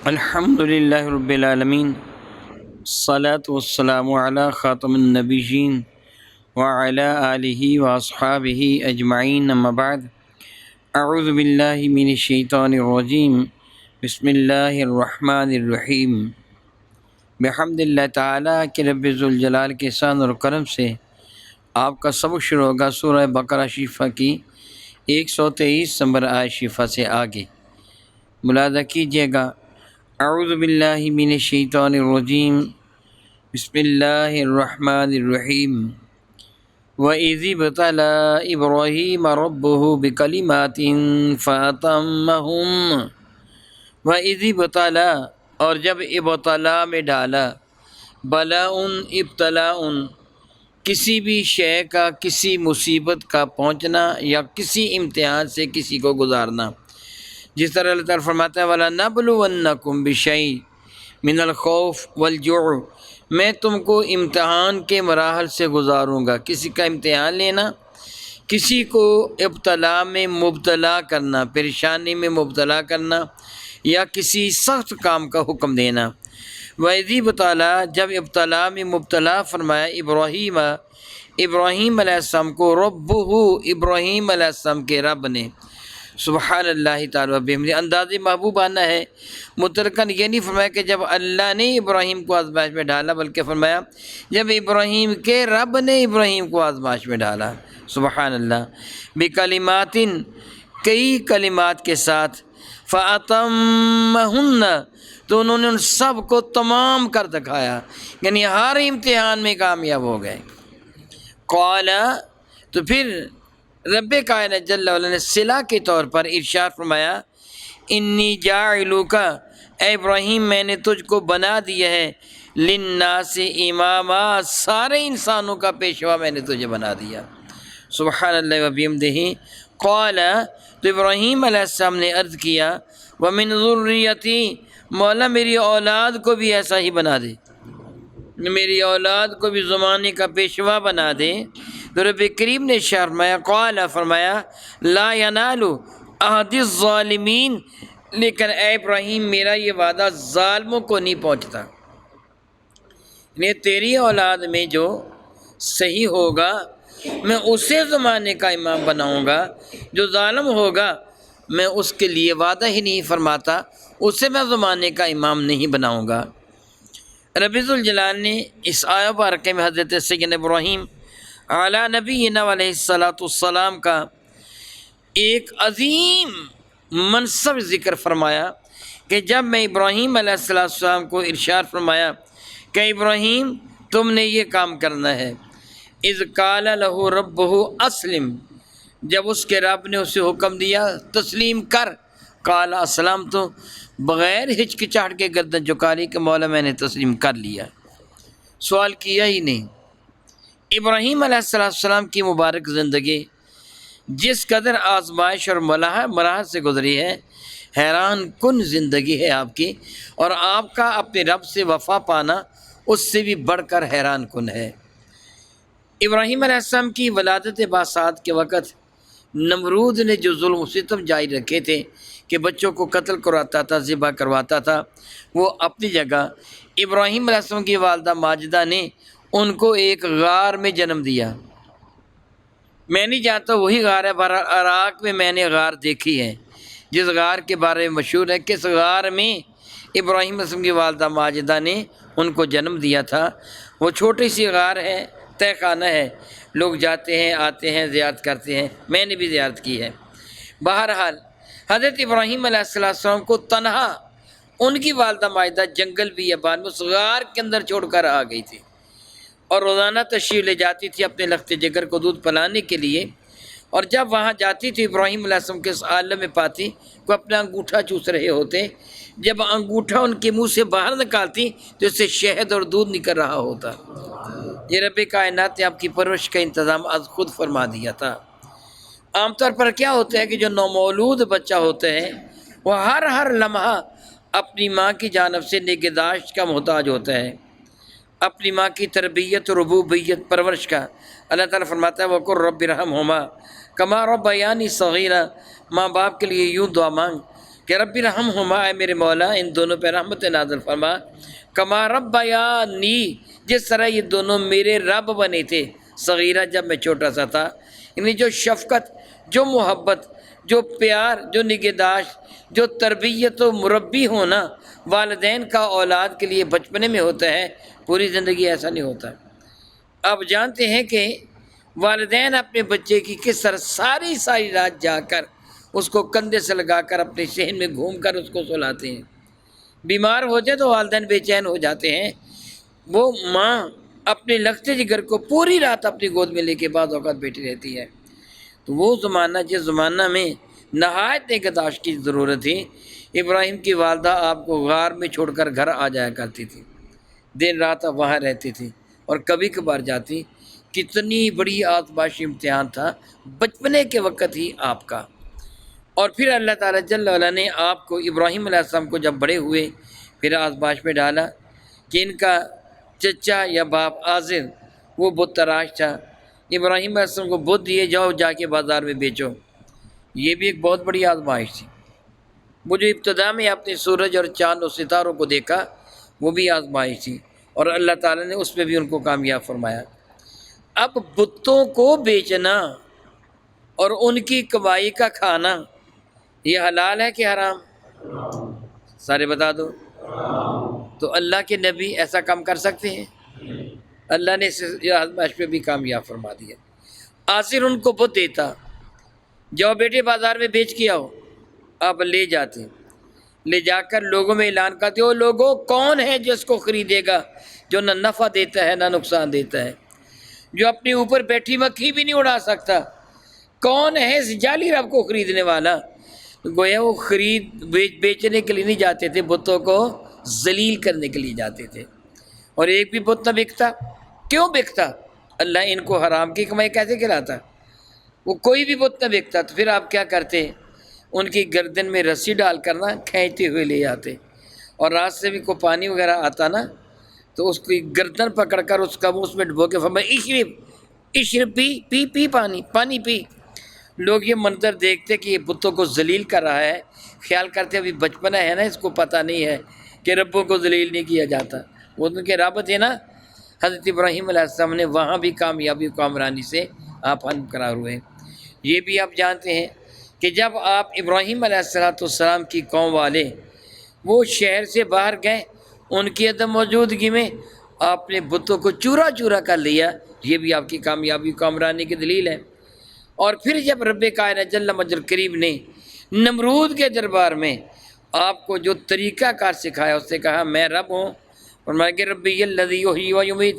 الحمد للہ رب العالمین، الصلاۃ والسلام علی خاتم النبیین وعلی آلہ واصحابہ اجمعین، اما بعد، اعوذ باللہ من الشیطان الرجیم، بسم اللہ الرحمن الرحیم۔ بحمد اللہ تعالیٰ کہ رب ذوالجلال کے احسان اور کرم سے آپ کا سبق شروع ہوگا سورہ بقرہ شریفہ کی 123 نمبر آیت شریفہ سے آگے۔ ملاحظہ کیجیے گا، اعوذ باللہ من الشیطان الرجیم، بسم اللہ الرحمن الرحیم۔ وَإِذِ ابْتَلَىٰ إِبْرَاهِيمَ رَبُّهُ بِكَلِمَاتٍ فَأَتَمَّهُنَّ۔ وَإِذِ ابْتَلَىٰ، اور جب ابتلا میں ڈالا، بلاء ابتلاء، کسی بھی شے کا، کسی مصیبت کا پہنچنا یا کسی امتحان سے کسی کو گزارنا، جس طرح اللہ تعالیٰ فرماتا ہے وَلَنَبْلُوَنَّكُمْ بِشَيْءٍ مِّنَ الْخَوْفِ وَالْجُوعِ، میں تم کو امتحان کے مراحل سے گزاروں گا۔ کسی کا امتحان لینا، کسی کو ابتلا میں مبتلا کرنا، پریشانی میں مبتلا کرنا، یا کسی سخت کام کا حکم دینا۔ وَإِذِ ابْتَلَىٰ، جب ابتلا میں مبتلا فرمایا ابراہیم علیہ السلام کو، ربہ، ابراہیم علیہ السلام کے رب نے، سبحان اللہ تعالیٰ وبحمدہ، انداز محبوبانہ ہے۔ مطلقاً یہ نہیں فرمایا کہ جب اللہ نے ابراہیم کو آزمائش میں ڈالا، بلکہ فرمایا جب ابراہیم کے رب نے ابراہیم کو آزمائش میں ڈالا، سبحان اللہ، بکلمات، کئی کلمات کے ساتھ، فَأَتَمَّهُنَّ، تو انہوں نے ان سب کو تمام کر دکھایا، یعنی ہر امتحان میں کامیاب ہو گئے۔ قال، تو پھر رب کائنات جل وعلا نے صلہ کے طور پر ارشاد فرمایا، انی جاعلک، اے ابراہیم میں نے تجھ کو بنا دیا ہے، للناس اماما، سارے انسانوں کا پیشوا میں نے تجھے بنا دیا، سبحان اللہ وبحمدہ۔ قال، تو ابراہیم علیہ السلام نے عرض کیا، ومن ذریتی، مولا میری اولاد کو بھی ایسا ہی بنا دے، میری اولاد کو بھی زمانے کا پیشوا بنا دے۔ تو رب کریم نے فرمایا، قال، فرمایا، لا ینال عہد الظالمین، لیکن اے ابراہیم میرا یہ وعدہ ظالموں کو نہیں پہنچتا، یعنی تیری اولاد میں جو صحیح ہوگا میں اسے زمانے کا امام بناؤں گا، جو ظالم ہوگا میں اس کے لیے وعدہ ہی نہیں فرماتا، اسے میں زمانے کا امام نہیں بناؤں گا۔ رب ذوالجلال نے اس آیت مبارکہ میں حضرت سیدنا ابراہیم علی نبینا علیہ الصلاۃ والسلام کا ایک عظیم منصب ذکر فرمایا کہ جب میں ابراہیم علیہ السلام کو ارشاد فرمایا کہ ابراہیم تم نے یہ کام کرنا ہے، اذ قال لہ ربہ اسلم، جب اس کے رب نے اسے حکم دیا تسلیم کر، قال اسلمت، تو بغیر ہچکچاہٹ کے گردن جھکا لی کہ مولا میں نے تسلیم کر لیا، سوال کیا ہی نہیں۔ ابراہیم علیہ السلام کی مبارک زندگی جس قدر آزمائش اور مراحل سے گزری ہے، حیران کن زندگی ہے آپ کی، اور آپ کا اپنے رب سے وفا پانا اس سے بھی بڑھ کر حیران کن ہے۔ ابراہیم علیہ السلام کی ولادت باسعد کے وقت نمرود نے جو ظلم و ستم جاری رکھے تھے کہ بچوں کو قتل کرواتا تھا، ذبح کرواتا تھا، وہ اپنی جگہ ابراہیم علیہ السلام کی والدہ ماجدہ نے ان کو ایک غار میں جنم دیا۔ میں نہیں جانتا وہی غار ہے، عراق میں میں نے غار دیکھی ہے جس غار کے بارے میں مشہور ہے، کس غار میں ابراہیم علیہ السلام کی والدہ ماجدہ نے ان کو جنم دیا تھا۔ وہ چھوٹی سی غار ہے، تہ خانہ ہے، لوگ جاتے ہیں آتے ہیں زیارت کرتے ہیں، میں نے بھی زیارت کی ہے۔ بہرحال حضرت ابراہیم علیہ السلام کو تنہا ان کی والدہ ماجدہ جنگل بھی بیابان میں اس غار کے اندر چھوڑ کر آ گئی تھی، اور روزانہ تشریف لے جاتی تھی اپنے لخت جگر کو دودھ پلانے کے لیے، اور جب وہاں جاتی تھی ابراہیم علیہ السلام کے اس عالم میں پاتی وہ اپنا انگوٹھا چوس رہے ہوتے، جب انگوٹھا ان کے منہ سے باہر نکالتی تو اس سے شہد اور دودھ نکل رہا ہوتا۔ یہ رب کائنات نے آپ کی پرورش کا انتظام از خود فرما دیا تھا۔ عام طور پر کیا ہوتا ہے کہ جو نومولود بچہ ہوتا ہے وہ ہر لمحہ اپنی ماں کی جانب سے نگہداشت کا محتاج ہوتا ہے، اپنی ماں کی تربیت، ربوبیت، پرورش کا۔ اللہ تعالیٰ فرماتا ہے وَقُلْ رَبِّ ارْحَمْهُمَا كَمَا رَبَّيَانِي صَغِيرًا، ماں باپ کے لیے یوں دعا مانگ کہ رب ارحمہما، اے میرے مولا ان دونوں پہ رحمت نازل فرما، کما ربیانی، جس طرح یہ دونوں میرے رب بنے تھے صغیرہ، جب میں چھوٹا سا تھا۔ یعنی جو شفقت، جو محبت، جو پیار، جو نگہداشت، جو تربیت و مربی ہونا والدین کا اولاد کے لیے بچپنے میں ہوتا ہے، پوری زندگی ایسا نہیں ہوتا۔ آپ جانتے ہیں کہ والدین اپنے بچے کی کس طرح ساری رات جا کر اس کو کندھے سے لگا کر اپنے صحن میں گھوم کر اس کو سلاتے ہیں۔ بیمار ہو جائے تو والدین بے چین ہو جاتے ہیں۔ وہ ماں اپنے لگتے جگر کو پوری رات اپنی گود میں لے کے بعض اوقات بیٹھی رہتی ہے۔ تو وہ زمانہ، جس زمانہ میں نہایت نگہداشت کی ضرورت تھی، ابراہیم کی والدہ آپ کو غار میں چھوڑ کر گھر آ جایا کرتی تھی، دن رات آپ وہاں رہتی تھی اور کبھی کبھار جاتی۔ کتنی بڑی آزمائش امتحان تھا بچپنے کے وقت ہی آپ کا۔ اور پھر اللہ تعالیٰ جل وعلا نے آپ کو، ابراہیم علیہ السلام کو جب بڑے ہوئے، پھر آزمائش میں ڈالا کہ ان کا چچا یا باپ آزر وہ بت تراش تھا۔ ابراہیم علیہ السلام کو بت دیے، جاؤ جا کے بازار میں بیچو۔ یہ بھی ایک بہت بڑی آزمائش تھی۔ وہ جو ابتدا میں اپنے سورج اور چاند اور ستاروں کو دیکھا، وہ بھی آزمائش تھی، اور اللہ تعالیٰ نے اس پہ بھی ان کو کامیاب فرمایا۔ اب بتوں کو بیچنا اور ان کی کمائی کا کھانا، یہ حلال ہے کہ حرام؟ سارے بتا دو۔ تو اللہ کے نبی ایسا کام کر سکتے ہیں؟ اللہ نے اس آزمائش پہ بھی کامیاب فرما دیا۔ آصر ان کو بت دیتا، جاؤ بیٹے بازار میں بیچ کے آؤ۔ آپ لے جاتے، لے جا کر لوگوں میں اعلان کرتے ہو، لوگوں کون ہے جو اس کو خریدے گا، جو نہ نفع دیتا ہے نہ نقصان دیتا ہے، جو اپنے اوپر بیٹھی مکھی بھی نہیں اڑا سکتا، کون ہے اس جعلی رب کو خریدنے والا؟ گویا وہ بیچنے کے لیے نہیں جاتے تھے، بتوں کو ذلیل کرنے کے لیے جاتے تھے۔ اور ایک بھی بت نہ بکتا۔ کیوں بکتا؟ اللہ ان کو حرام کی کمائی کیسے کھلاتا؟ وہ کوئی بھی بت نہ بکتا، تو پھر آپ کیا کرتے؟ ان کی گردن میں رسی ڈال کر نا کھینچتے ہوئے لے جاتے، اور راستے میں کوئی پانی وغیرہ آتا نا تو اس کی گردن پکڑ کر اس کا منہ اس میں ڈبو کے فرمایا اشرب، پی پانی پی۔ لوگ یہ منظر دیکھتے کہ یہ بتوں کو ذلیل کر رہا ہے، خیال کرتے ابھی بچپنا ہے نا، اس کو پتہ نہیں ہے کہ ربوں کو ذلیل نہیں کیا جاتا۔ وہ ان کے رب تھے نا۔ حضرت ابراہیم علیہ السلام نے وہاں بھی کامیابی و کامرانی سے آپ ہمقرار ہوئے۔ یہ بھی آپ جانتے ہیں کہ جب آپ ابراہیم علیہ السلام کی قوم والے وہ شہر سے باہر گئے، ان کی عدم موجودگی میں آپ نے بتوں کو چورا چورا کر لیا، یہ بھی آپ کی کامیابی و کامرانی کی دلیل ہے۔ اور پھر جب رب کائنات جل مجد کریم نے نمرود کے دربار میں آپ کو جو طریقہ کار سکھایا، اس سے کہا میں رب ہوں، فرمایا کہ ربی الذی یحیی و یمیت،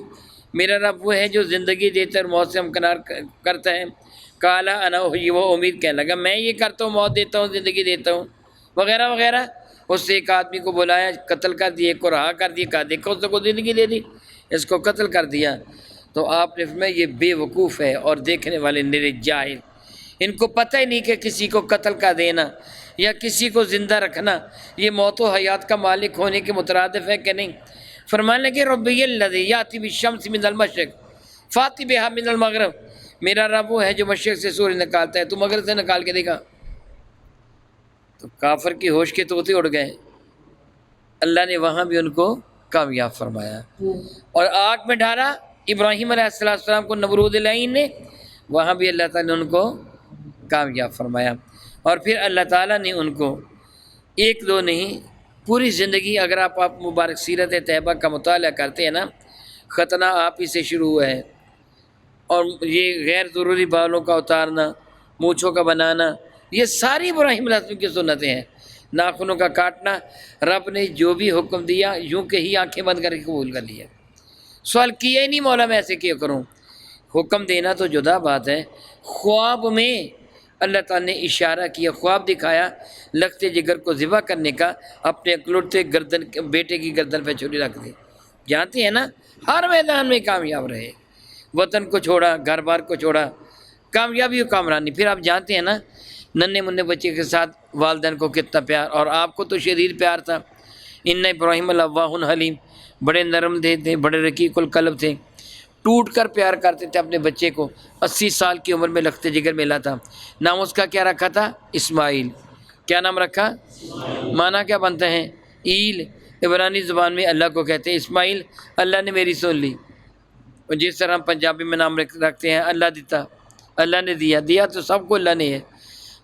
میرا رب وہ ہے جو زندگی دیتا ہے اور موت سے ہمکنار کرتا ہے۔ قال انا احیی و امیت، کہنے لگا میں یہ کرتا ہوں، موت دیتا ہوں، زندگی دیتا ہوں، وغیرہ وغیرہ۔ اس سے ایک آدمی کو بلایا، قتل کر دیا، ایک کو رہا کر دیا، کہا دیکھو اس کو زندگی دے دی، اس کو قتل کر دیا۔ تو آپ نے فرمایا یہ بے وقوف ہے اور دیکھنے والے نرے جاہل، ان کو پتہ ہی نہیں کہ کسی کو قتل کا دینا یا کسی کو زندہ رکھنا یہ موت و حیات کا مالک ہونے کے مترادف ہے کہ نہیں۔ فرمانے لگے ربی الذی یاتی بالشمس من المشرق فاتی بہا من المغرب، میرا رب وہ ہے جو مشرق سے سورج نکالتا ہے، تو مغرب سے نکال کے دیکھا۔ تو کافر کی ہوش کے طوطے اڑ گئے۔ اللہ نے وہاں بھی ان کو کامیاب فرمایا، اور آگ میں ڈالا ابراہیم علیہ السلام کو نمرود لعین نے، وہاں بھی اللہ تعالیٰ نے ان کو کامیاب فرمایا۔ اور پھر اللہ تعالیٰ نے ان کو ایک دو نہیں، پوری زندگی، اگر آپ مبارک سیرت طیبہ کا مطالعہ کرتے ہیں نا، ختنہ آپ ہی سے شروع ہوا ہے، اور یہ غیر ضروری بالوں کا اتارنا، مونچھوں کا بنانا، یہ ساری ابراہیم علیہ السلام کی سنتیں ہیں۔ ناخنوں کا کاٹنا، رب نے جو بھی حکم دیا یوں کہ ہی آنکھیں بند کر کے قبول کر لیا، سوال کیا ہی نہیں مولا میں ایسے کیوں کروں۔ حکم دینا تو جدا بات ہے، خواب میں اللہ تعالیٰ نے اشارہ کیا، خواب دکھایا لگتے جگر کو ذبح کرنے کا، اپنے اکلوتے بیٹے کی گردن پہ چھری رکھ دی۔ جانتے ہیں نا، ہر میدان میں کامیاب رہے، وطن کو چھوڑا، گھر بار کو چھوڑا، کامیابی و کامرانی۔ پھر آپ جانتے ہیں نا، ننھے منھے بچے کے ساتھ والدین کو کتنا پیار، اور آپ کو تو شدید پیار تھا۔ ان ابراہیم لَأَوَّاهٌ حلیم، بڑے نرم دل تھے، بڑے رقیق القلب تھے، ٹوٹ کر پیار کرتے تھے اپنے بچے کو۔ 80 سال کی عمر میں لخت جگر ملا تھا، نام اس کا کیا رکھا تھا؟ اسماعیل۔ کیا نام رکھا؟ معنی کیا بنتے ہیں؟ ایل عبرانی زبان میں اللہ کو کہتے ہیں، اسماعیل اللہ نے میری سن لی، اور جس طرح ہم پنجابی میں نام رکھتے ہیں اللہ دیتا، اللہ نے دیا تو سب کو اللہ نے ہے،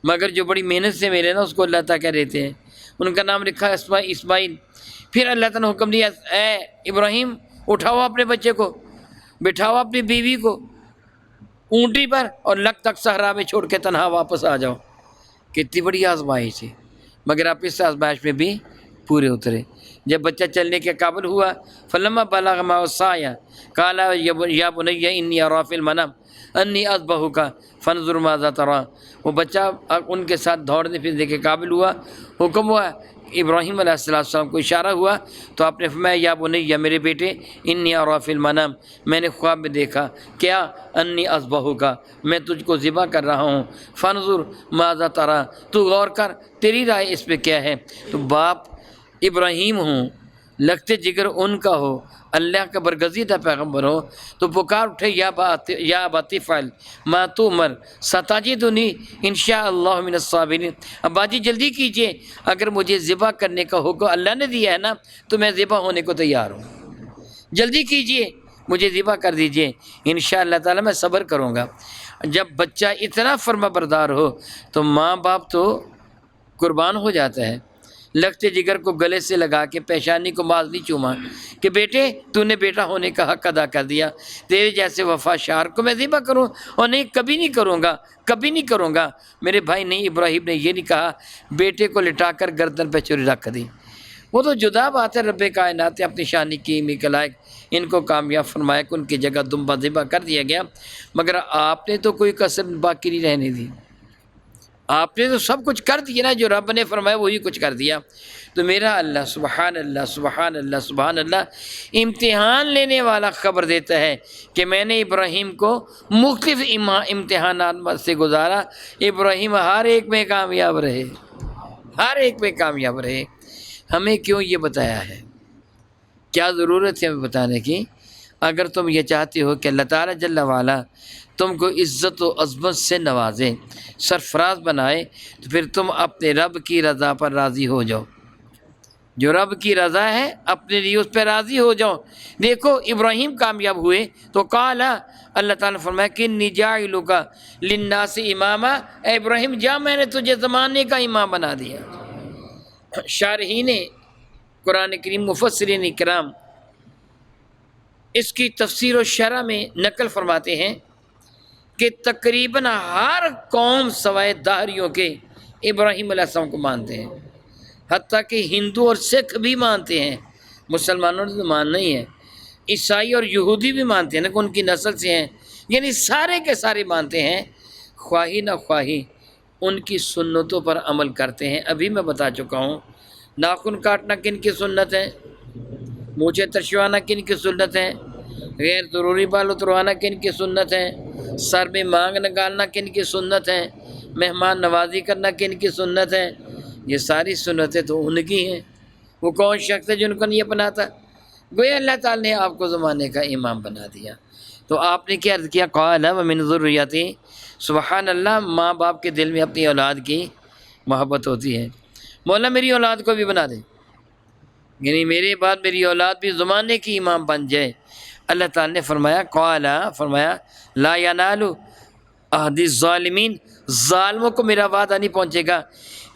مگر جو بڑی محنت سے میرے نا اس کو اللہ تعالیٰ کہہ رہتے ہیں، ان کا نام رکھا اسماعیل۔ پھر اللہ تعالیٰ نے حکم دیا اے ابراہیم اٹھاؤ اپنے بچے کو، بٹھاؤ اپنی بیوی کو اونٹی پر اور لگ تک صحرا میں چھوڑ کے تنہا واپس آ جاؤ۔ کتنی بڑی آزمائش ہے، مگر آپ اس آزمائش میں بھی پورے اترے۔ جب بچہ چلنے کے قابل ہوا فلما بلغ معه السعي قال یا بني انی ارى في المنام انی اذبحك فانظر ماذا ترى۔ وہ بچہ ان کے ساتھ دوڑنے پھرنے کے قابل ہوا، حکم ہوا، ابراہیم علیہ السلام کو اشارہ ہوا تو آپ نے فرمایا یا بنی، یا میرے بیٹے، انی ارى في المنام، میں نے خواب میں دیکھا کیا، انی اذبحک، میں تجھ کو ذبح کر رہا ہوں، فانظر ماذا ترى، تو غور کر تیری رائے اس پہ کیا ہے۔ تو باپ ابراہیم ہوں، لگتے جگر ان کا ہو، اللہ کا برگزیدہ پیغمبر ہو، تو پکار اٹھے یا ابا فعل ما تؤمر ستجدنی انشاء اللہ من الصابرین، ابا جی جلدی کیجئے، اگر مجھے ذبح کرنے کا حکم اللہ نے دیا ہے نا تو میں ذبح ہونے کو تیار ہوں، جلدی کیجئے مجھے ذبح کر دیجئے، انشاء اللہ تعالیٰ میں صبر کروں گا۔ جب بچہ اتنا فرما بردار ہو تو ماں باپ تو قربان ہو جاتا ہے، لگتے جگر کو گلے سے لگا کے پیشانی کو مازنی چوما کہ بیٹے تو نے بیٹا ہونے کا حق ادا کر دیا، تیرے جیسے وفا شار کو میں ذبح کروں؟ اور نہیں، کبھی نہیں کروں گا، کبھی نہیں کروں گا۔ میرے بھائی نہیں، ابراہیم نے یہ نہیں کہا بیٹے کو لٹا کر گردن پہ چھری رکھ دی، وہ تو جدا بات ہے، رب کائنات نے اپنی شان کی کے لائق ان کو کامیاب فرمایا کہ ان کی جگہ دمبا ذبح کر دیا گیا، مگر آپ نے تو کوئی کسر باقی نہیں رہنے دی، آپ نے تو سب کچھ کر دیا نا، جو رب نے فرمایا وہی کچھ کر دیا۔ تو میرا اللہ سبحان اللہ سبحان اللہ سبحان اللہ امتحان لینے والا خبر دیتا ہے کہ میں نے ابراہیم کو مختلف امتحانات سے گزارا، ابراہیم ہر ایک میں کامیاب رہے، ہر ایک میں کامیاب رہے۔ ہمیں کیوں یہ بتایا ہے؟ کیا ضرورت ہے ہمیں بتانے کی؟ اگر تم یہ چاہتے ہو کہ اللہ تعالیٰ جل وعلا تم کو عزت و عظمت سے نوازے، سرفراز بنائے، تو پھر تم اپنے رب کی رضا پر راضی ہو جاؤ، جو رب کی رضا ہے اپنے لیے اس پہ راضی ہو جاؤ۔ دیکھو ابراہیم کامیاب ہوئے تو قال، اللہ تعالیٰ نے فرمایا کہ انی جاعلک للناس اماما، اے ابراہیم جا میں نے تجھے زمانے کا امام بنا دیا۔ شارحین قرآن کریم مفسرین کرام اس کی تفسیر و شرح میں نقل فرماتے ہیں کہ تقریباً ہر قوم سوائے داہریوں کے ابراہیم علیہ السلام کو مانتے ہیں، حتیٰ کہ ہندو اور سکھ بھی مانتے ہیں، مسلمانوں نے تو ماننا ہی ہے، عیسائی اور یہودی بھی مانتے ہیں نا کہ ان کی نسل سے ہیں، یعنی سارے کے سارے مانتے ہیں، خواہی نہ خواہی ان کی سنتوں پر عمل کرتے ہیں۔ ابھی میں بتا چکا ہوں ناخن کاٹنا کن کی سنت ہے، مونچھیں ترشوانا کن کی سنت ہے، غیر ضروری بال اتروانا کن کی سنت ہے، سر میں مانگ نکالنا کن کی سنت ہے، مہمان نوازی کرنا کن کی سنت ہے، یہ ساری سنتیں تو ان کی ہیں۔ وہ کون شخص ہے جن کو نہیں اپناتا؟ گویا اللہ تعالیٰ نے آپ کو زمانے کا امام بنا دیا۔ تو آپ نے کیا عرض کیا؟ قال ومن ذریتی، سبحان اللہ، ماں باپ کے دل میں اپنی اولاد کی محبت ہوتی ہے، مولا میری اولاد کو بھی بنا دے، یعنی میرے بعد میری اولاد بھی زمانے کی امام بن جائے۔ اللہ تعالیٰ نے فرمایا قال، فرمایا لا ینال عہد الظالمین، ظالموں کو میرا وعدہ نہیں پہنچے گا۔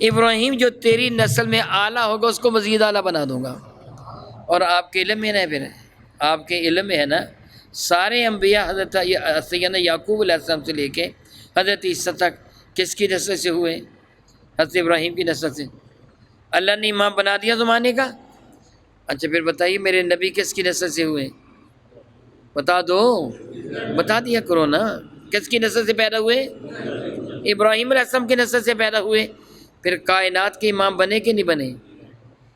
ابراہیم جو تیری نسل میں اعلیٰ ہوگا اس کو مزید اعلیٰ بنا دوں گا۔ اور آپ کے علم میں ہے، پھر آپ کے علم میں ہے نا، سارے انبیاء حضرت سیدنا یعقوب علیہ السلام سے لے کے حضرت عیسیٰ تک کس کی نسل سے ہوئے؟ حضرت ابراہیم کی نسل سے۔ اللہ نے امام بنا دیا زمانے کا۔ اچھا پھر بتائیے میرے نبی کس کی نسل سے ہوئے؟ بتا دو، بتا دیا کرو نا، کس کی نسل سے پیدا ہوئے؟ ابراہیم علیہ السلام کی نسل سے پیدا ہوئے۔ پھر کائنات کے امام بنے کہ نہیں بنے؟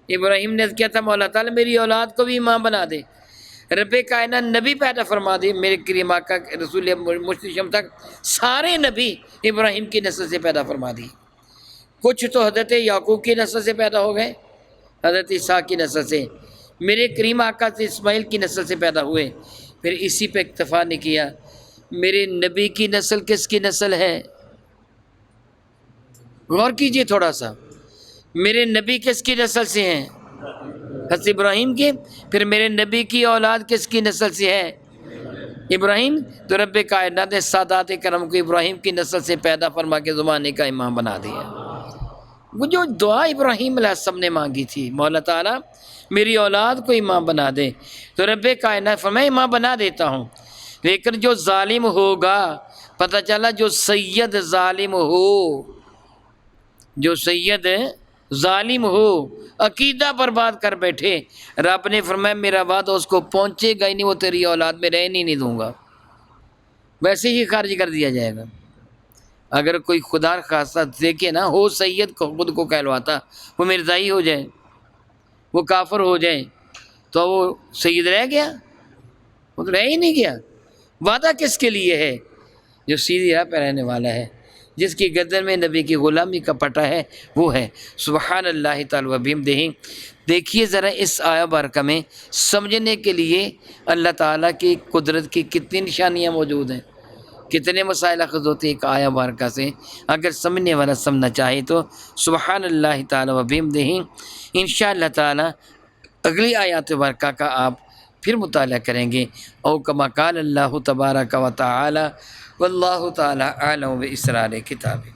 ابراہیم نے کیا تھا؟ مولا تعالیٰ میری اولاد کو بھی امام بنا دے، رب کائنات نبی پیدا فرما دے، میرے کریم آقا رسول مشتشم تک سارے نبی ابراہیم کی نسل سے پیدا فرما دی۔ کچھ تو حضرت یعقوب کی نسل سے پیدا ہو گئے، حضرت عیسیٰ کی نسل سے، میرے کریم آقا سے اسماعیل کی نسل سے پیدا ہوئے۔ پھر اسی پہ اکتفا نہیں کیا، میرے نبی کی نسل کس کی نسل ہے؟ غور کیجئے تھوڑا سا، میرے نبی کس کی نسل سے ہیں؟ حضرت ابراہیم کی. پھر میرے نبی کی اولاد کس کی نسل سے ہے؟ ابراہیم. تو رب کائنات نے سادات کرم کو ابراہیم کی نسل سے پیدا فرما کے زمانے کا امام بنا دیا. وہ جو دعا ابراہیم علیہ السلام نے مانگی تھی، مولا تعالیٰ میری اولاد کو امام بنا دے، تو رب کائنات فرمایا امام بنا دیتا ہوں. لیکن جو ظالم ہوگا، پتہ چلا جو سید ظالم ہو، جو سید ظالم ہو، عقیدہ برباد کر بیٹھے، رب نے فرمایا میرا وعدہ اس کو پہنچے گا ہی نہیں، وہ تیری اولاد میں رہنے نہیں دوں گا، ویسے ہی خارج کر دیا جائے گا. اگر کوئی خدا خاصہ دیکھے نا، ہو سید کو خود کو کہلواتا، وہ مرزائی ہو جائے، وہ کافر ہو جائے، تو وہ سید رہ گیا؟ وہ تو رہ ہی نہیں گیا. وعدہ کس کے لیے ہے؟ جو سیدھی راہ پہ رہنے والا ہے، جس کی گردن میں نبی کی غلامی کا پٹا ہے، وہ ہے. سبحان اللہ تعالی و بحمدہ. دیکھیے ذرا اس آیا بارکہ میں سمجھنے کے لیے اللہ تعالیٰ کی قدرت کی کتنی نشانیاں موجود ہیں، کتنے مسائل اخذ ہوتے ہیں ایک آیا بارکہ سے. اگر سمجھنے والا سمجھنا چاہے تو سبحان اللہ تعالی و بحمدہ. انشاءاللہ تعالی اگلی آیات بارکہ کا آپ پھر مطالعہ کریں گے. او کما قال اللہ تبارک و تعالی واللہ تعالی اعلم باسرار کتابہ.